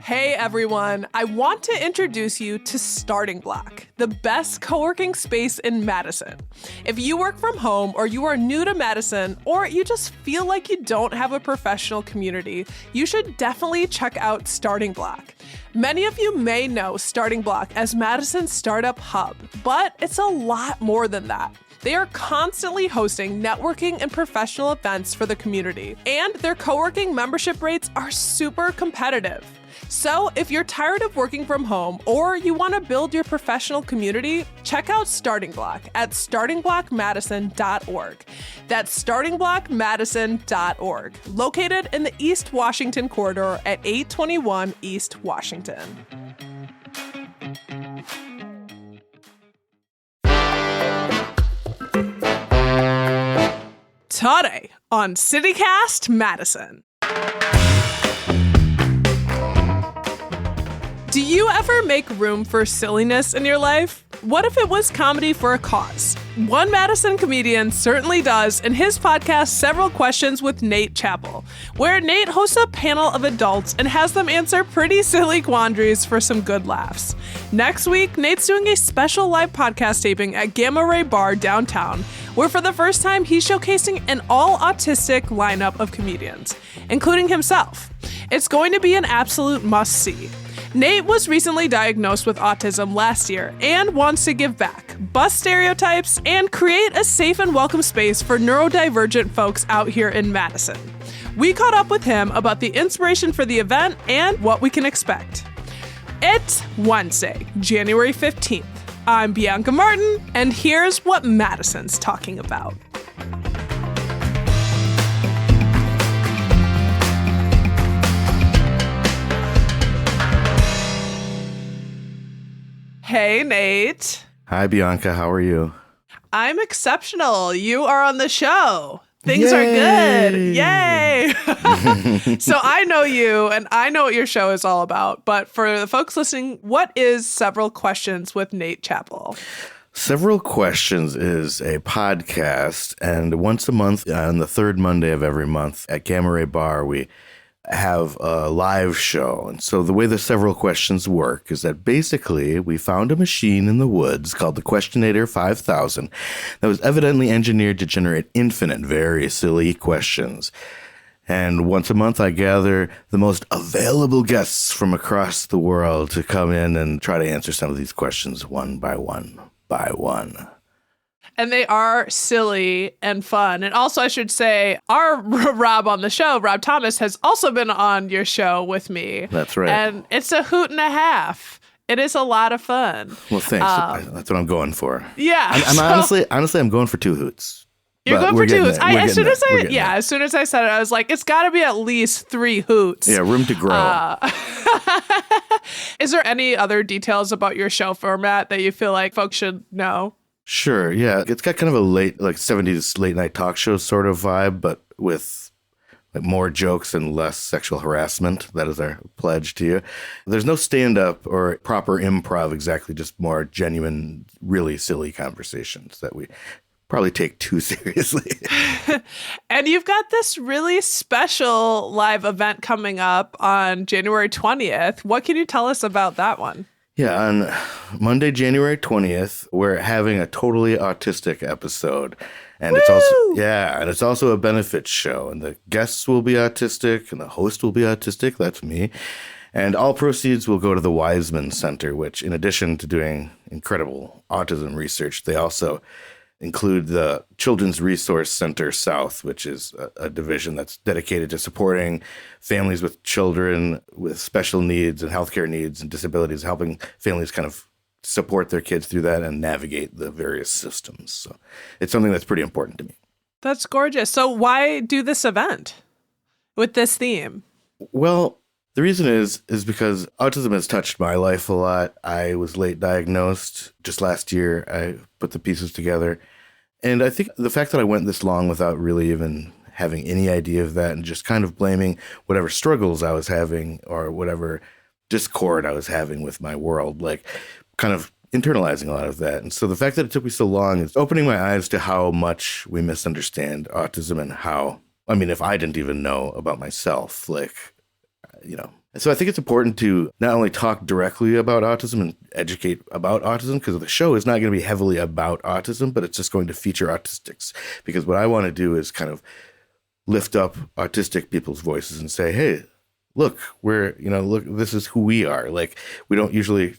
Hey everyone, I want to introduce you to Starting Block, the best co-working space in Madison. If you work from home or you are new to Madison or you just feel like you don't have a professional community, you should definitely check out Starting Block. Many of you may know Starting Block as Madison's startup hub, but it's a lot more than that. They are constantly hosting networking and professional events for the community, and their co-working membership rates are super competitive. So if you're tired of working from home or you want to build your professional community, check out Starting Block at startingblockmadison.org. That's startingblockmadison.org, located in the East Washington corridor at 821 East Washington. Today on CityCast Madison. Do you ever make room for silliness in your life? What if it was comedy for a cause? One Madison comedian certainly does in his podcast, Several Questions with Nate Chappell, where Nate hosts a panel of adults and has them answer pretty silly quandaries for some good laughs. Next week, Nate's doing a special live podcast taping at Gamma Ray Bar downtown, where for the first time, he's showcasing an all-autistic lineup of comedians, including himself. It's going to be an absolute must-see. Nate was recently diagnosed with autism last year and wants to give back, bust stereotypes, and create a safe and welcome space for neurodivergent folks out here in Madison. We caught up with him about the inspiration for the event and what we can expect. It's Wednesday, January 15th. I'm Bianca Martin, and here's what Madison's talking about. Hey, Nate. Hi, Bianca. How are you? I'm exceptional. You are on the show. Things are good. Yay. So I know you and I know what your show is all about. But for the folks listening, what is Several Questions with Nate Chappell? Several Questions is a podcast. And once a month, on the third Monday of every month at Gamma Ray Bar, we have a live show. And so the way the Several Questions work is that basically we found a machine in the woods called the Questionator 5000 that was evidently engineered to generate infinite, very silly questions. And once a month I gather the most available guests from across the world to come in and try to answer some of these questions one by one by one. And they are silly and fun. And also, I should say, our Rob on the show, Rob Thomas, has also been on your show with me. That's right. And it's a hoot and a half. It is a lot of fun. Well, thanks. That's what I'm going for. Yeah. I'm honestly, I'm going for 2 hoots. You're going for 2 hoots. As soon as I said it, I was like, it's got to be at least 3 hoots. Yeah, room to grow. Is there any other details about your show format that you feel like folks should know? Sure, yeah. It's got kind of a late, 70s late night talk show sort of vibe, but with more jokes and less sexual harassment. That is our pledge to you. There's no stand-up or proper improv exactly, just more genuine, really silly conversations that we probably take too seriously. And you've got this really special live event coming up on January 20th. What can you tell us about that one? Yeah, on Monday, January 20th, we're having a totally autistic episode. And Woo! It's also a benefit show. And the guests will be autistic and the host will be autistic. That's me. And all proceeds will go to the Wiseman Center, which in addition to doing incredible autism research, they also include the Children's Resource Center South, which is a division that's dedicated to supporting families with children with special needs and healthcare needs and disabilities, helping families kind of support their kids through that and navigate the various systems. So it's something that's pretty important to me. That's gorgeous. So why do this event with this theme? Well, the reason is because autism has touched my life a lot. I was late diagnosed just last year. I put the pieces together. And I think the fact that I went this long without really even having any idea of that and just kind of blaming whatever struggles I was having or whatever discord I was having with my world, kind of internalizing a lot of that. And so the fact that it took me so long is opening my eyes to how much we misunderstand autism and if I didn't even know about myself, So I think it's important to not only talk directly about autism and educate about autism, because the show is not going to be heavily about autism, but it's just going to feature autistics. Because what I want to do is kind of lift up autistic people's voices and say, hey, look, look, this is who we are. Like, we don't usually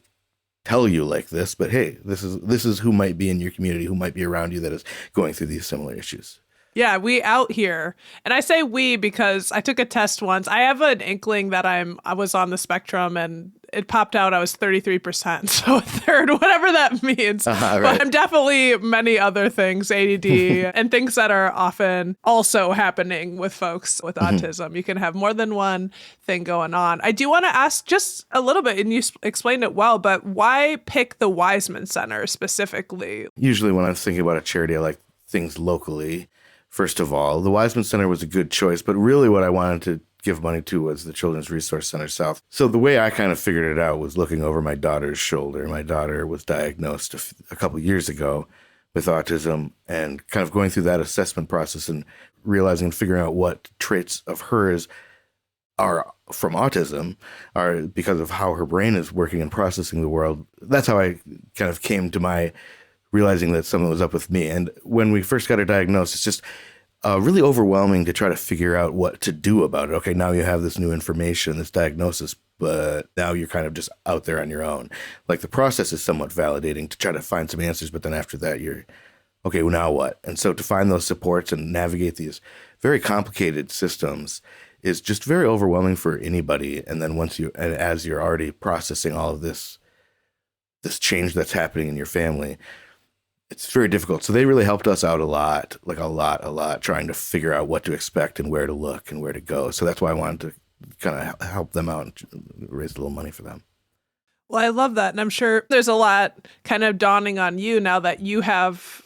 tell you like this, but hey, this is who might be in your community, who might be around you that is going through these similar issues. Yeah, we out here. And I say we because I took a test once. I have an inkling that I was on the spectrum, and it popped out I was 33%. So a third, whatever that means. Right. But I'm definitely many other things, ADD, and things that are often also happening with folks with autism. You can have more than one thing going on. I do want to ask just a little bit, and you explained it well, but why pick the Wiseman Center specifically? Usually when I'm thinking about a charity, I like things locally. First of all, the Wiseman Center was a good choice, but really what I wanted to give money to was the Children's Resource Center South. So the way I kind of figured it out was looking over my daughter's shoulder. My daughter was diagnosed a couple years ago with autism, and kind of going through that assessment process and realizing and figuring out what traits of hers are from autism, are because of how her brain is working and processing the world. That's how I kind of came to my realizing that something was up with me. And when we first got her diagnosed, it's just really overwhelming to try to figure out what to do about it. Okay, now you have this new information, this diagnosis, but now you're kind of just out there on your own. Like, the process is somewhat validating to try to find some answers, but then after that you're, okay, well, now what? And so to find those supports and navigate these very complicated systems is just very overwhelming for anybody. And then as you're already processing all of this change that's happening in your family, it's very difficult. So they really helped us out a lot, trying to figure out what to expect and where to look and where to go. So that's why I wanted to kind of help them out and raise a little money for them. Well, I love that. And I'm sure there's a lot kind of dawning on you now that you have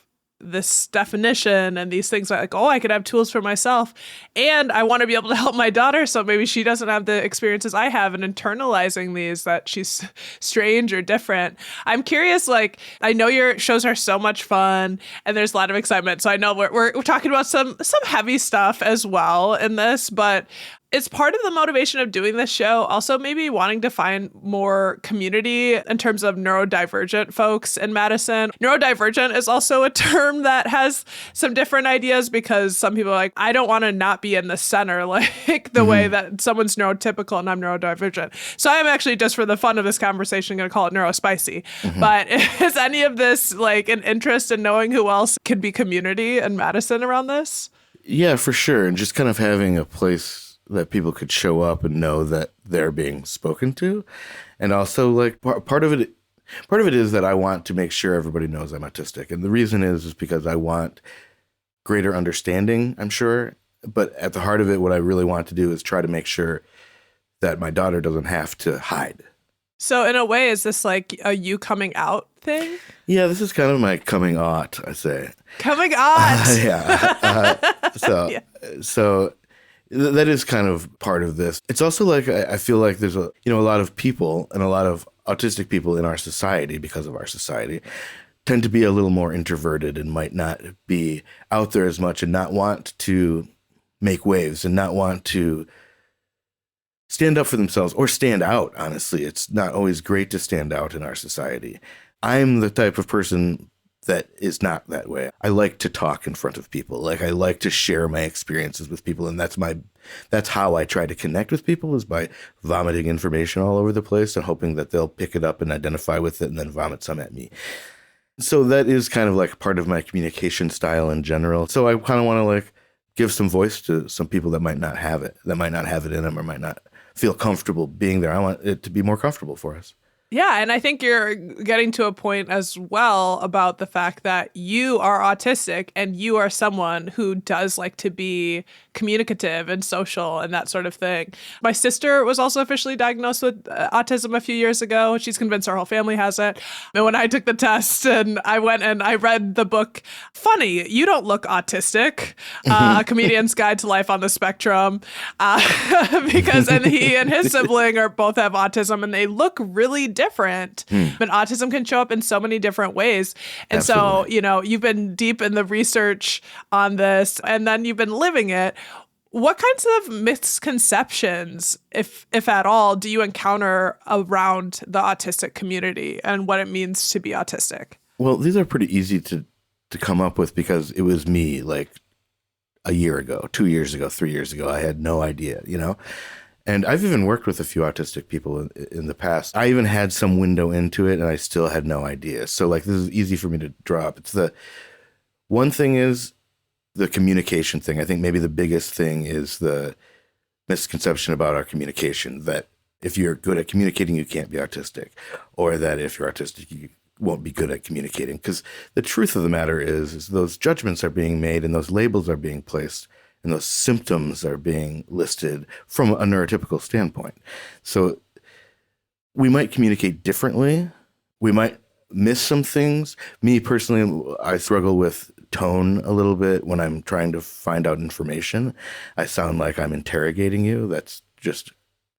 this definition and these things like, oh, I could have tools for myself. And I want to be able to help my daughter. So maybe she doesn't have the experiences I have, and internalizing these, that she's strange or different. I'm curious, like, I know your shows are so much fun and there's a lot of excitement. So I know we're talking about some heavy stuff as well in this, but it's part of the motivation of doing this show also maybe wanting to find more community in terms of neurodivergent folks in Madison. Neurodivergent is also a term that has some different ideas, because some people are like, I don't want to not be in the center, like the way that someone's neurotypical and I'm neurodivergent. So I'm actually, just for the fun of this conversation, going to call it neurospicy. But is any of this like an interest in knowing who else could be community in Madison around this? Yeah, for sure. And just kind of having a place that people could show up and know that they're being spoken to. And also, like, part of it is that I want to make sure everybody knows I'm autistic. And the reason is because I want greater understanding, I'm sure. But at the heart of it, what I really want to do is try to make sure that my daughter doesn't have to hide. So in a way, is this like a you coming out thing? Yeah, this is kind of my coming out, I say. Coming out! So that is kind of part of this. It's also like, I feel like there's a lot of people, and a lot of autistic people in our society, because of our society, tend to be a little more introverted and might not be out there as much, and not want to make waves and not want to stand up for themselves or stand out. Honestly, it's not always great to stand out in our society. I'm the type of person that is not that way. I like to talk in front of people. Like, I like to share my experiences with people. And that's how I try to connect with people, is by vomiting information all over the place and hoping that they'll pick it up and identify with it and then vomit some at me. So that is kind of like part of my communication style in general. So I kind of want to like give some voice to some people that might not have it in them, or might not feel comfortable being there. I want it to be more comfortable for us. Yeah, and I think you're getting to a point as well about the fact that you are autistic and you are someone who does like to be communicative and social and that sort of thing. My sister was also officially diagnosed with autism a few years ago. She's convinced our whole family has it. And when I took the test and I went and I read the book, Funny, You Don't Look Autistic, A Comedian's Guide to Life on the Spectrum, because he and his sibling both have autism, and they look really different. But autism can show up in so many different ways. And Absolutely. so, you've been deep in the research on this, and then you've been living it. What kinds of misconceptions, if at all, do you encounter around the autistic community and what it means to be autistic? Well, these are pretty easy to come up with because it was me like a year ago, 2 years ago, 3 years ago. I had no idea, And I've even worked with a few autistic people in the past. I even had some window into it and I still had no idea. So like this is easy for me to draw up. It's the one thing is the communication thing. I think maybe the biggest thing is the misconception about our communication, that if you're good at communicating, you can't be autistic, or that if you're autistic, you won't be good at communicating. Because the truth of the matter is those judgments are being made and those labels are being placed and those symptoms are being listed from a neurotypical standpoint. So we might communicate differently. We might miss some things. Me personally, I struggle with tone a little bit when I'm trying to find out information. I sound like I'm interrogating you. That's just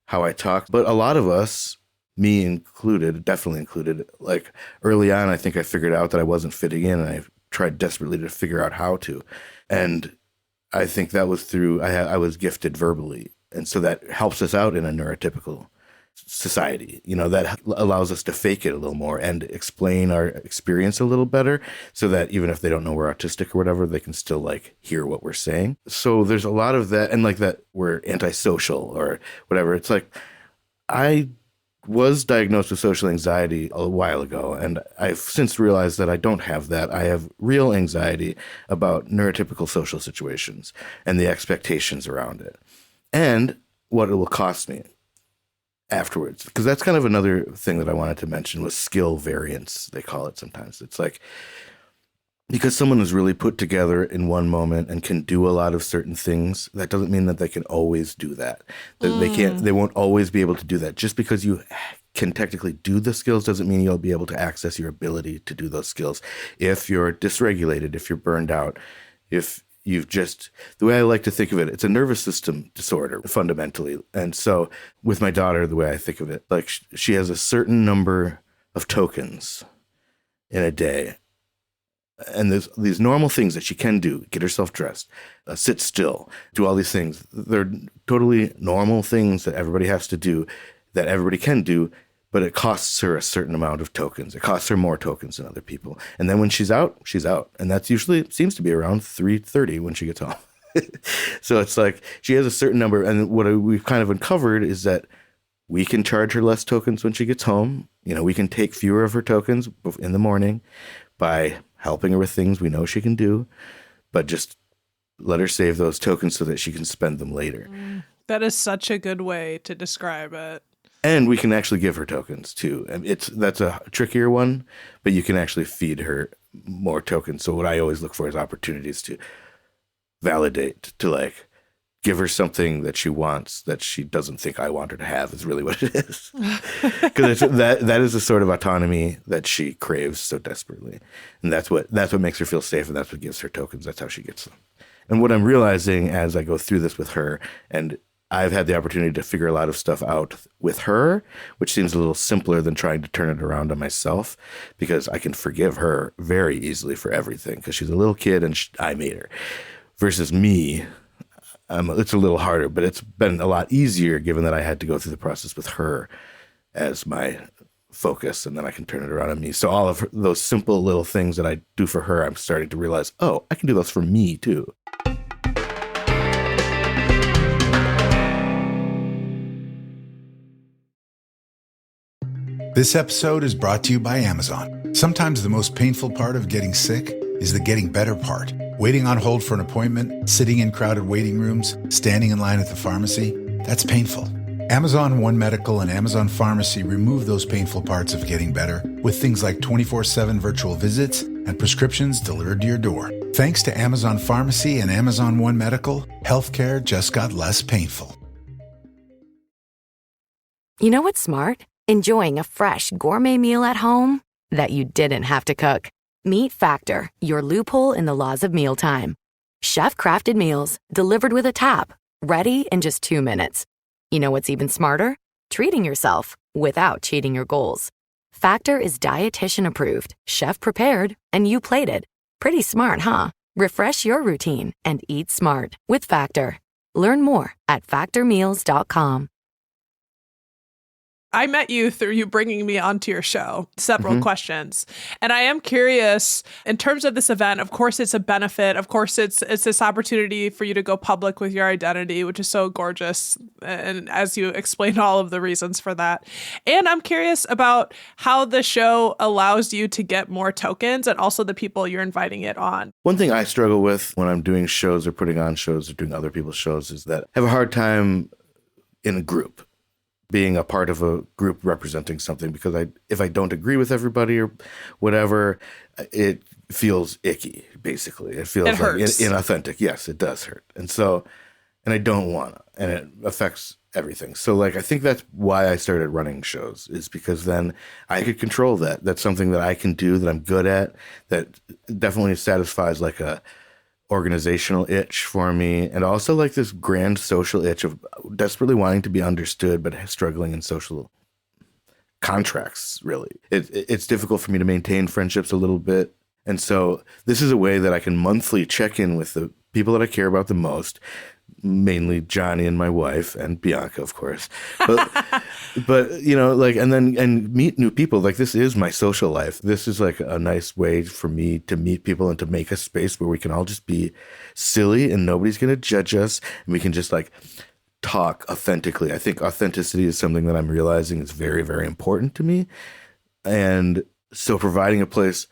how I talk. But a lot of us, me included, definitely included, like early on, I think I figured out that I wasn't fitting in and I tried desperately to figure out how to. And I think that was through, I was gifted verbally. And so that helps us out in a neurotypical society, that allows us to fake it a little more and explain our experience a little better so that even if they don't know we're autistic or whatever, they can still like hear what we're saying. So there's a lot of that. And like that we're antisocial or whatever. It's like, I was diagnosed with social anxiety a while ago, and I've since realized that I don't have that. I have real anxiety about neurotypical social situations and the expectations around it and what it will cost me afterwards. Because that's kind of another thing that I wanted to mention was skill variance, they call it sometimes. It's like, because someone is really put together in one moment and can do a lot of certain things, that doesn't mean that they can always do that. They won't always be able to do that. Just because you can technically do the skills doesn't mean you'll be able to access your ability to do those skills. If you're dysregulated, if you're burned out, if you've just, the way I like to think of it, it's a nervous system disorder fundamentally. And so with my daughter, the way I think of it, like she has a certain number of tokens in a day. And there's these normal things that she can do, get herself dressed, sit still, do all these things. They're totally normal things that everybody has to do, that everybody can do, but it costs her a certain amount of tokens. It costs her more tokens than other people. And then when she's out, she's out. And that's usually seems to be around 3:30 when she gets home. So it's like she has a certain number. And what we've kind of uncovered is that we can charge her less tokens when she gets home. We can take fewer of her tokens in the morning by helping her with things we know she can do, but just let her save those tokens so that she can spend them later. That is such a good way to describe it. And we can actually give her tokens too. And that's a trickier one, but you can actually feed her more tokens. So what I always look for is opportunities to validate, to like give her something that she wants that she doesn't think I want her to have is really what it is. Because that is the sort of autonomy that she craves so desperately. And that's what makes her feel safe, and that's what gives her tokens. That's how she gets them. And what I'm realizing as I go through this with her, and I've had the opportunity to figure a lot of stuff out with her, which seems a little simpler than trying to turn it around on myself, because I can forgive her very easily for everything because she's a little kid and I made her. Versus me, it's a little harder, but it's been a lot easier given that I had to go through the process with her as my focus, and then I can turn it around on me. So all of those simple little things that I do for her, I'm starting to realize, oh, I can do those for me too. This episode is brought to you by Amazon. Sometimes the most painful part of getting sick is the getting better part. Waiting on hold for an appointment, sitting in crowded waiting rooms, standing in line at the pharmacy, that's painful. Amazon One Medical and Amazon Pharmacy remove those painful parts of getting better with things like 24/7 virtual visits and prescriptions delivered to your door. Thanks to Amazon Pharmacy and Amazon One Medical, healthcare just got less painful. You know what's smart? Enjoying a fresh gourmet meal at home that you didn't have to cook. Meet Factor, your loophole in the laws of mealtime. Chef-crafted meals delivered with a tap, ready in just 2 minutes. You know what's even smarter? Treating yourself without cheating your goals. Factor is dietitian approved, chef prepared, and you plated. Pretty smart, huh? Refresh your routine and eat smart with Factor. Learn more at factormeals.com. I met you through you bringing me onto your show, several questions. And I am curious, in terms of this event, of course, it's a benefit. Of course, it's this opportunity for you to go public with your identity, which is so gorgeous. And as you explained all of the reasons for that. And I'm curious about how the show allows you to get more tokens and also the people you're inviting it on. One thing I struggle with when I'm doing shows or putting on shows or doing other people's shows is that I have a hard time in a group, being a part of a group representing something, because if I don't agree with everybody or whatever, it feels icky, basically. It feels like inauthentic. Yes, it does hurt. And I don't want to, and it affects everything. So I think that's why I started running shows, is because then I could control that. That's something that I can do, that I'm good at, that definitely satisfies a organizational itch for me, and also this grand social itch of desperately wanting to be understood but struggling in social contracts. Really, it's difficult for me to maintain friendships a little bit, and so this is a way that I can monthly check in with the people that I care about the most, mainly Johnny and my wife and Bianca, of course, but and meet new people. This is my social life. This is a nice way for me to meet people and to make a space where we can all just be silly and nobody's going to judge us, and we can just talk authentically. I think authenticity is something that I'm realizing is very, very important to me. And so providing a place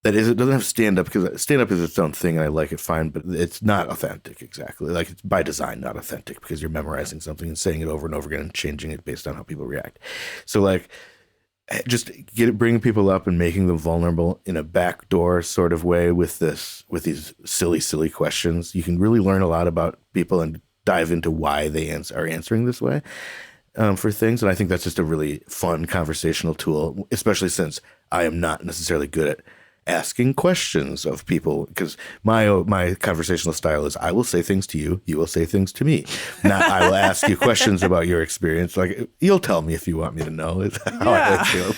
that doesn't have stand-up, because stand-up is its own thing and I like it fine, but it's not authentic exactly. It's by design not authentic, because you're memorizing something and saying it over and over again and changing it based on how people react. So just bringing people up and making them vulnerable in a backdoor sort of way with these silly questions. You can really learn a lot about people and dive into why they are answering this way for things. And I think that's just a really fun conversational tool, especially since I am not necessarily good at asking questions of people, because my conversational style is I will say things to you, you will say things to me. Not I will ask you questions about your experience. You'll tell me if you want me to know. Is how I feel.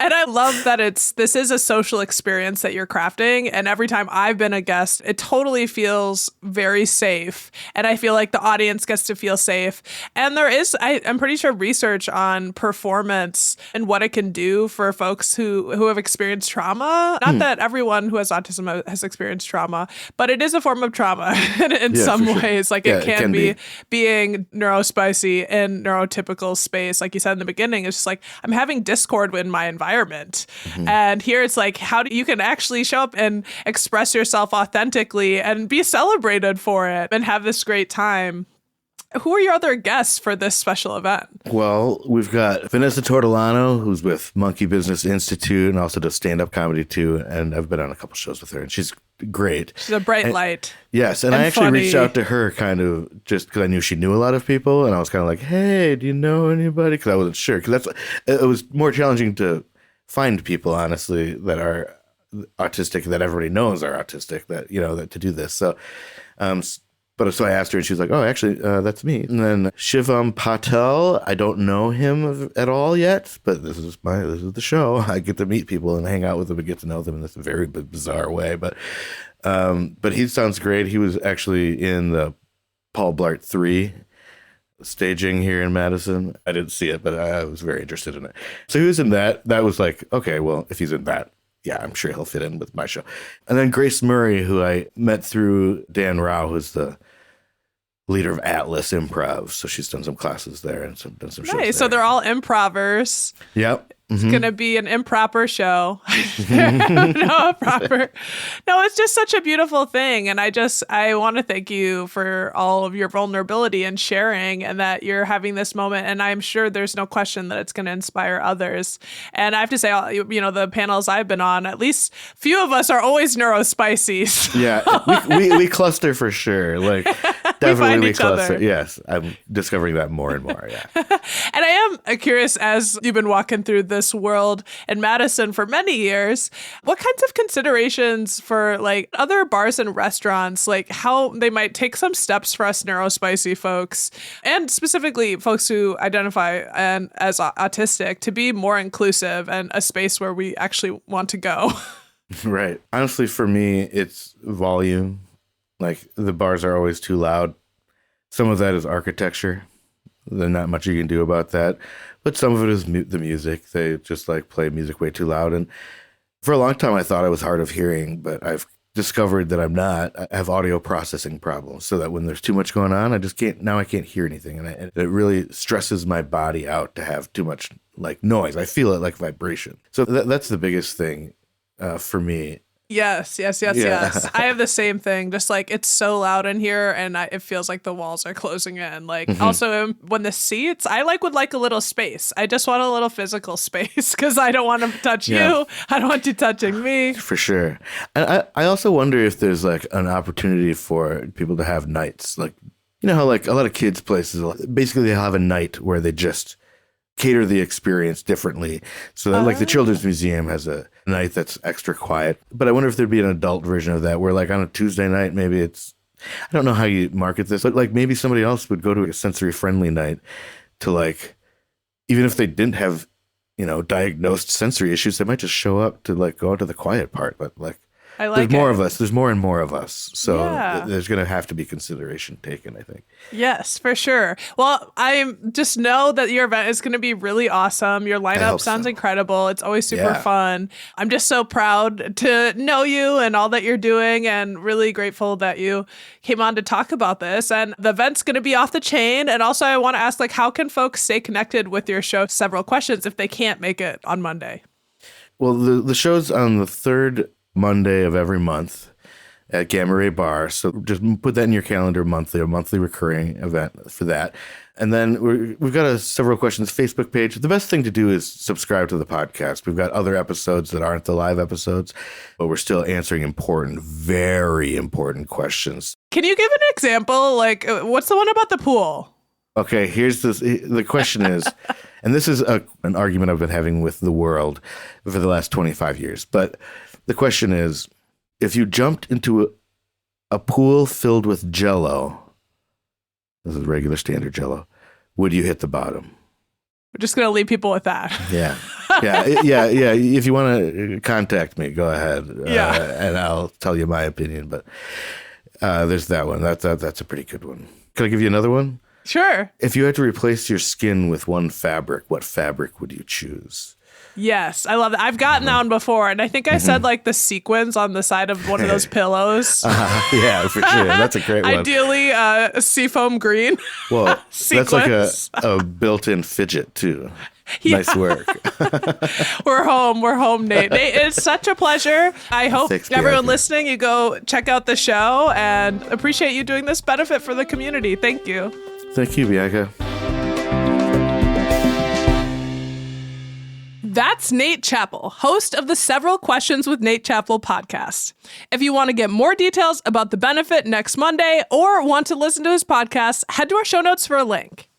And I love that this is a social experience that you're crafting. And every time I've been a guest, it totally feels very safe. And I feel like the audience gets to feel safe. And there is, I'm pretty sure, research on performance and what it can do for folks who have experienced trauma. Not that everyone who has autism has experienced trauma, but it is a form of trauma in some ways. It can be being neurospicy in neurotypical space. Like you said in the beginning, it's just I'm having discord in my environment. And here it's how you can actually show up and express yourself authentically and be celebrated for it and have this great time. Who are your other guests for this special event? Well, we've got Vanessa Tortolano, who's with Monkey Business Institute and also does stand-up comedy too. And I've been on a couple shows with her, and she's great. She's a bright light. Yes, and I actually reached out to her kind of just because I knew she knew a lot of people, and I was kind of hey, do you know anybody? Because I wasn't sure. Because it was more challenging to find people, honestly, that are autistic, that everybody knows are autistic, that to do this. So, so I asked her, and she was like, "Oh, actually, that's me." And then Shivam Patel, I don't know him at all yet, but this is the show. I get to meet people and hang out with them and get to know them in this very bizarre way. But he sounds great. He was actually in the Paul Blart 3 staging here in Madison. I didn't see it, but I was very interested in it. So he was in that. That was okay, well, if he's in that, yeah, I'm sure he'll fit in with my show. And then Grace Murray, who I met through Dan Rao, who's the leader of Atlas Improv. So she's done some classes there and done some shows there. So they're all improvers. Yep. It's going to be an improper show. No, proper. No, it's just such a beautiful thing. And I want to thank you for all of your vulnerability and sharing, and that you're having this moment. And I'm sure there's no question that it's going to inspire others. And I have to say, the panels I've been on, at least few of us are always neurospicies. Yeah, we cluster for sure. Definitely we cluster. Other. Yes, I'm discovering that more and more. Yeah. And I am curious, as you've been walking through this world in Madison for many years, what kinds of considerations for other bars and restaurants, how they might take some steps for us neurospicy folks, and specifically folks who identify as autistic, to be more inclusive and a space where we actually want to go? Right. Honestly, for me, it's volume. The bars are always too loud. Some of that is architecture. There's not much you can do about that. But some of it is the music. They just like play music way too loud. And for a long time, I thought I was hard of hearing, but I've discovered that I'm not. I have audio processing problems, so that when there's too much going on, I can't hear anything. And it really stresses my body out to have too much like noise. I feel it like vibration. So that's the biggest thing for me. Yes. I have the same thing. Just like it's so loud in here, and it feels like the walls are closing in. Like also when the seats, I would like a little space. I just want a little physical space because I don't want to touch you. I don't want you touching me. For sure. And I also wonder if there's like an opportunity for people to have nights. Like, you know how like a lot of kids places, basically they have a night where they just cater the experience differently. So that, like the Children's Museum has a night that's extra quiet. But I wonder if there'd be an adult version of that where like on a Tuesday night, maybe it's, I don't know how you market this, but like maybe somebody else would go to a sensory friendly night to like, even if they didn't have, diagnosed sensory issues, they might just show up to like go out to the quiet part. But like, there's more of us. There's more and more of us. So there's going to have to be consideration taken, I think. Yes, for sure. Well, I just know that your event is going to be really awesome. Your lineup sounds incredible. It's always super fun. I'm just so proud to know you and all that you're doing, and really grateful that you came on to talk about this. And the event's going to be off the chain. And also I want to ask, like, how can folks stay connected with your show? Several questions if they can't make it on Monday. Well, the show's on the third Monday of every month at Gamma Ray Bar. So just put that in your calendar, a monthly recurring event for that. And then we've got several questions Facebook page. The best thing to do is subscribe to the podcast. We've got other episodes that aren't the live episodes, but we're still answering important, very important questions. Can you give an example? Like, what's the one about the pool? Okay, here's this. The question is, and this is an argument I've been having with the world for the last 25 years, but the question is, if you jumped into a pool filled with Jell-O, this is regular standard Jell-O, would you hit the bottom? We're just going to leave people with that. Yeah. If you want to contact me, go ahead. And I'll tell you my opinion. But there's that one. That's a pretty good one. Can I give you another one? Sure. If you had to replace your skin with one fabric, what fabric would you choose? Yes, I love that. I've gotten that one before, and I think I said like the sequins on the side of one of those pillows. Yeah, for sure. That's a great one. Ideally, seafoam green. Well, that's like a built-in fidget too. Nice work. We're home, Nate. Nate, it's such a pleasure. I hope everyone listening, you go check out the show, and appreciate you doing this benefit for the community. Thank you. Thank you, Bianca. That's Nate Chappell, host of the Several Questions with Nate Chappell podcast. If you want to get more details about the benefit next Monday or want to listen to his podcast, head to our show notes for a link.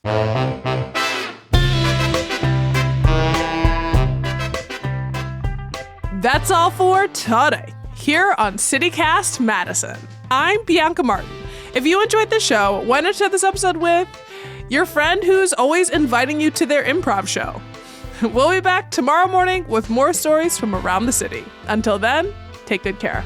That's all for today, here on CityCast Madison. I'm Bianca Martin. If you enjoyed the show, why not share this episode with your friend who's always inviting you to their improv show? We'll be back tomorrow morning with more stories from around the city. Until then, take good care.